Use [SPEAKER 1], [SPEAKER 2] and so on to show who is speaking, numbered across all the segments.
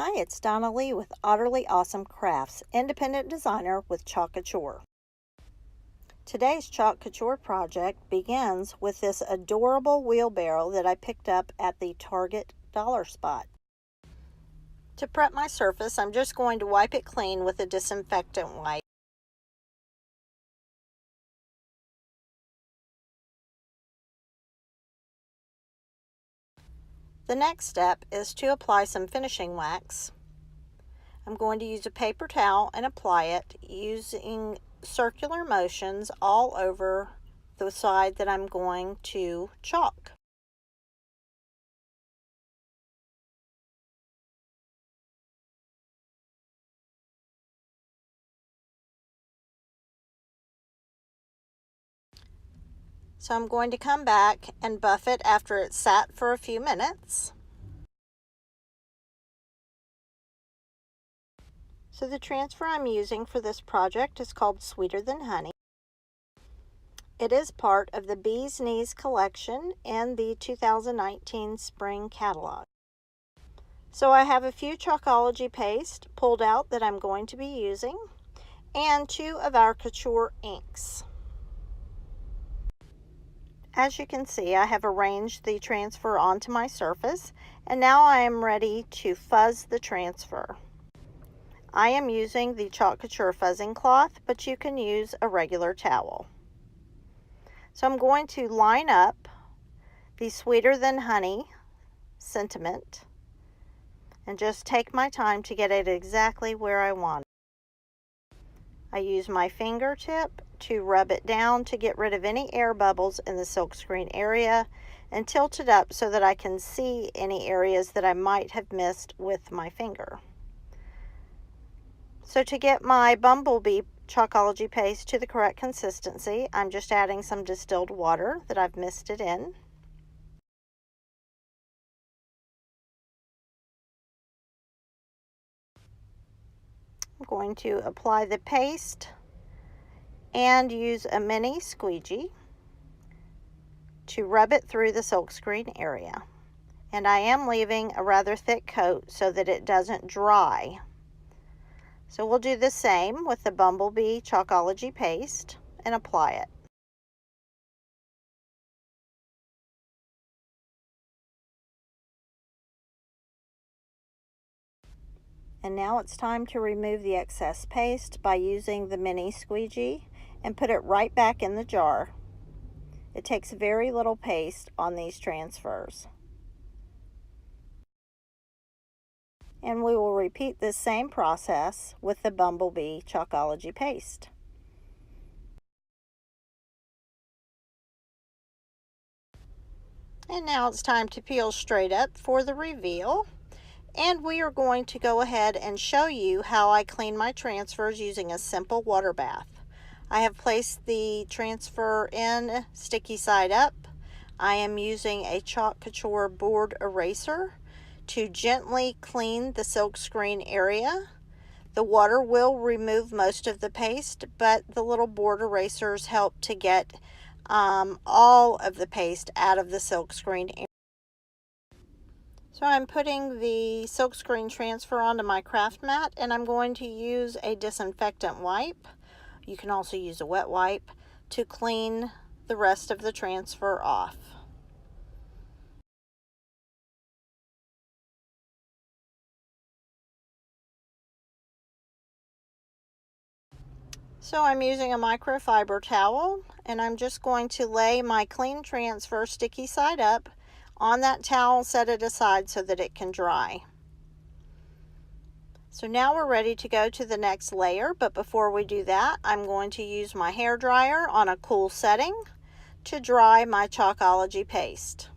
[SPEAKER 1] Hi, it's Donna Lee with Utterly Awesome Crafts, independent designer with Chalk Couture. Today's Chalk Couture project begins with this adorable wheelbarrow that I picked up at the Target dollar spot. To prep my surface, I'm just going to wipe it clean with a disinfectant wipe. The next step is to apply some finishing wax. I'm going to use a paper towel and apply it using circular motions all over the side that I'm going to chalk. So I'm going to come back and buff it after it's sat for a few minutes. So the transfer I'm using for this project is called Sweeter Than Honey. It is part of the Bee's Knees collection in the 2019 spring catalog. So I have a few Chalkology paste pulled out that I'm going to be using, and 2 of our Couture inks. As you can see, I have arranged the transfer onto my surface, and now I am ready to fuzz the transfer. I am using the Chalk Couture fuzzing cloth, but you can use a regular towel. So I'm going to line up the Sweeter Than Honey sentiment and just take my time to get it exactly where I want it. I use my fingertip to rub it down to get rid of any air bubbles in the silkscreen area and tilt it up so that I can see any areas that I might have missed with my finger. So to get my bumblebee Chalkology paste to the correct consistency, I'm just adding some distilled water that I've misted in. I'm going to apply the paste and use a mini squeegee to rub it through the silkscreen area. And I am leaving a rather thick coat so that it doesn't dry. So we'll do the same with the bumblebee Chalkology paste and apply it. And now it's time to remove the excess paste by using the mini squeegee and put it right back in the jar. It takes very little paste on these transfers. And we will repeat this same process with the bumblebee Chalkology paste. And now it's time to peel straight up for the reveal. And we are going to go ahead and show you how I clean my transfers using a simple water bath. I have placed the transfer in sticky side up. I am using a Chalk Couture board eraser to gently clean the silkscreen area. The water will remove most of the paste, but the little board erasers help to get all of the paste out of the silkscreen area. So I'm putting the silkscreen transfer onto my craft mat, and I'm going to use a disinfectant wipe. You can also use a wet wipe to clean the rest of the transfer off. So I'm using a microfiber towel, and I'm just going to lay my clean transfer sticky side up on that towel, set it aside so that it can dry. So now we're ready to go to the next layer, but before we do that, I'm going to use my hair dryer on a cool setting to dry my Chalkology paste.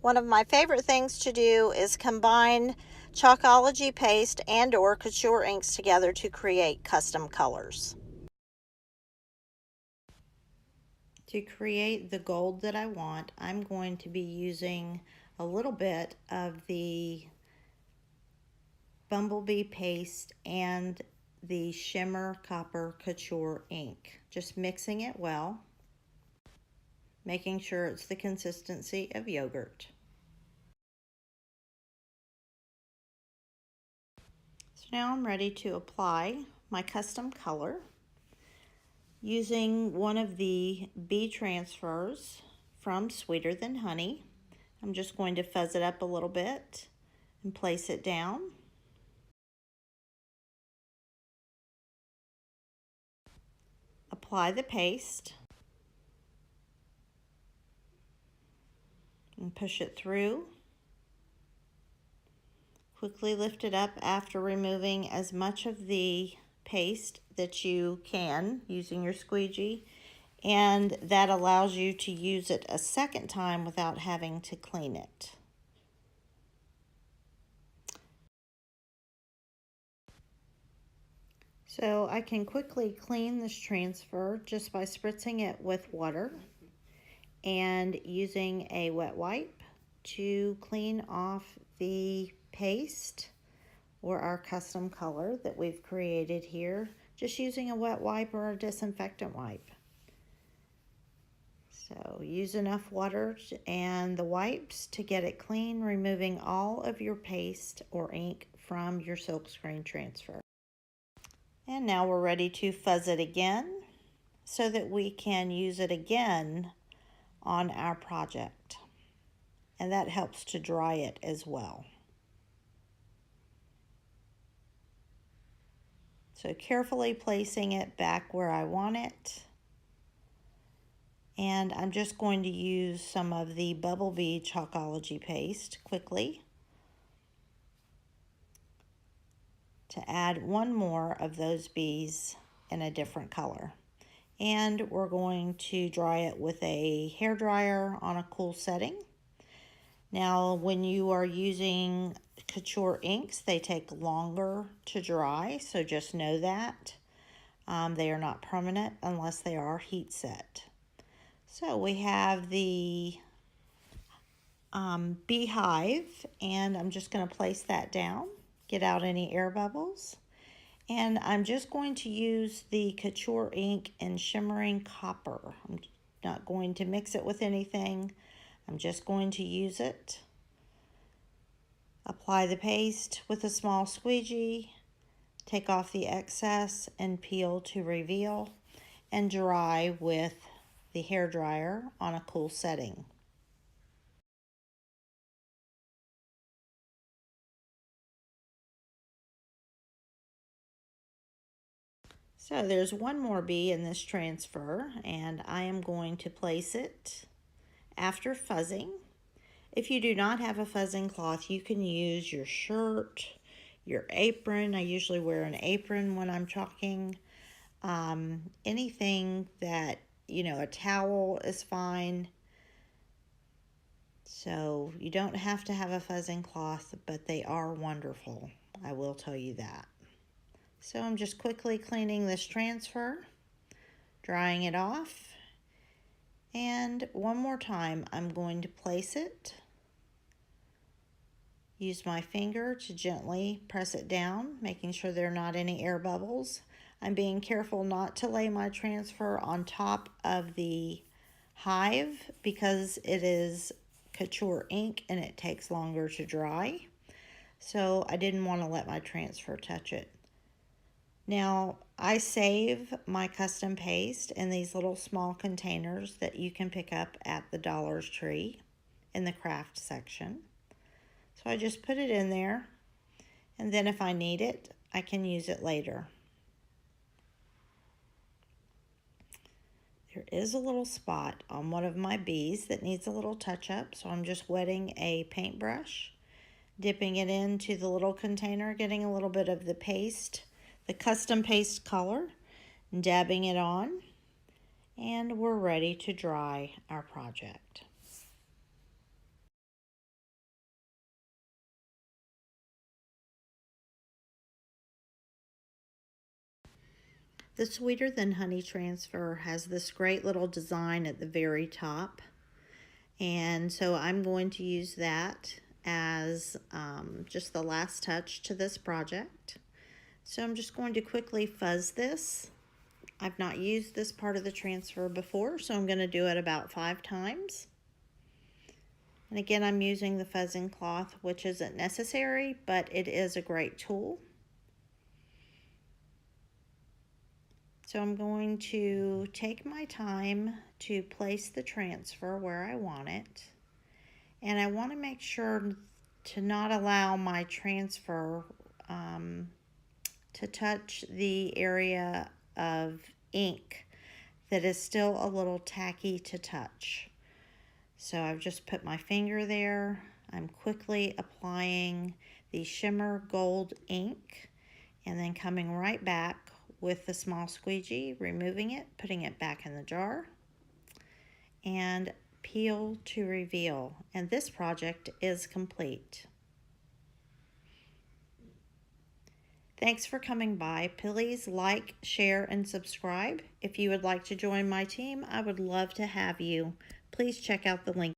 [SPEAKER 1] One of my favorite things to do is combine Chalkology paste and or Couture inks together to create custom colors. To create the gold that I want, I'm going to be using a little bit of the bumblebee paste and the shimmer copper Couture ink, just mixing it well. making sure it's the consistency of yogurt. So now I'm ready to apply my custom color using one of the bee transfers from Sweeter Than Honey. I'm just going to fuzz it up a little bit and place it down. Apply the paste and push it through. Quickly lift it up after removing as much of the paste that you can using your squeegee, and that allows you to use it a second time without having to clean it. So I can quickly clean this transfer just by spritzing it with water and using a wet wipe to clean off the paste or our custom color that we've created here, just using a wet wipe or a disinfectant wipe. So use enough water and the wipes to get it clean, removing all of your paste or ink from your silkscreen transfer. And now we're ready to fuzz it again so that we can use it again on our project. And that helps to dry it as well. So carefully placing it back where I want it. And I'm just going to use some of the Bubble Bee Chalkology paste quickly to add one more of those bees in a different color. And we're going to dry it with a hairdryer on a cool setting. Now, when you are using Couture inks, they take longer to dry, so just know that. They are not permanent unless they are heat set. So we have the beehive, and I'm just going to place that down, get out any air bubbles. And I'm just going to use the Couture ink in Shimmering Copper. I'm not going to mix it with anything. I'm just going to use it. Apply the paste with a small squeegee, take off the excess and peel to reveal, and dry with the hairdryer on a cool setting. So there's one more bee in this transfer, and I am going to place it after fuzzing. If you do not have a fuzzing cloth, you can use your shirt, your apron. I usually wear an apron when I'm chalking. Anything that, a towel is fine. So you don't have to have a fuzzing cloth, but they are wonderful. I will tell you that. So I'm just quickly cleaning this transfer, drying it off. And one more time, I'm going to place it. Use my finger to gently press it down, making sure there are not any air bubbles. I'm being careful not to lay my transfer on top of the hive because it is Couture ink and it takes longer to dry. So I didn't want to let my transfer touch it. Now, I save my custom paste in these little small containers that you can pick up at the Dollar Tree in the craft section. So I just put it in there, and then if I need it, I can use it later. There is a little spot on one of my bees that needs a little touch up, so I'm just wetting a paintbrush, dipping it into the little container, getting a little bit of the paste, the custom paste color, and dabbing it on, and we're ready to dry our project. The Sweeter Than Honey transfer has this great little design at the very top, and so I'm going to use that as just the last touch to this project. So I'm just going to quickly fuzz this I've not used this part of the transfer before, so I'm going to do it about 5 times. And again, I'm using the fuzzing cloth, which isn't necessary, but it is a great tool. So I'm going to take my time to place the transfer where I want it. And I want to make sure to not allow my transfer to touch the area of ink that is still a little tacky to touch. So I've just put my finger there. I'm quickly applying the shimmer gold ink and then coming right back with the small squeegee, removing it, putting it back in the jar, and peel to reveal. And this project is complete. Thanks for coming by. Please like, share, and subscribe. If you would like to join my team, I would love to have you. Please check out the link.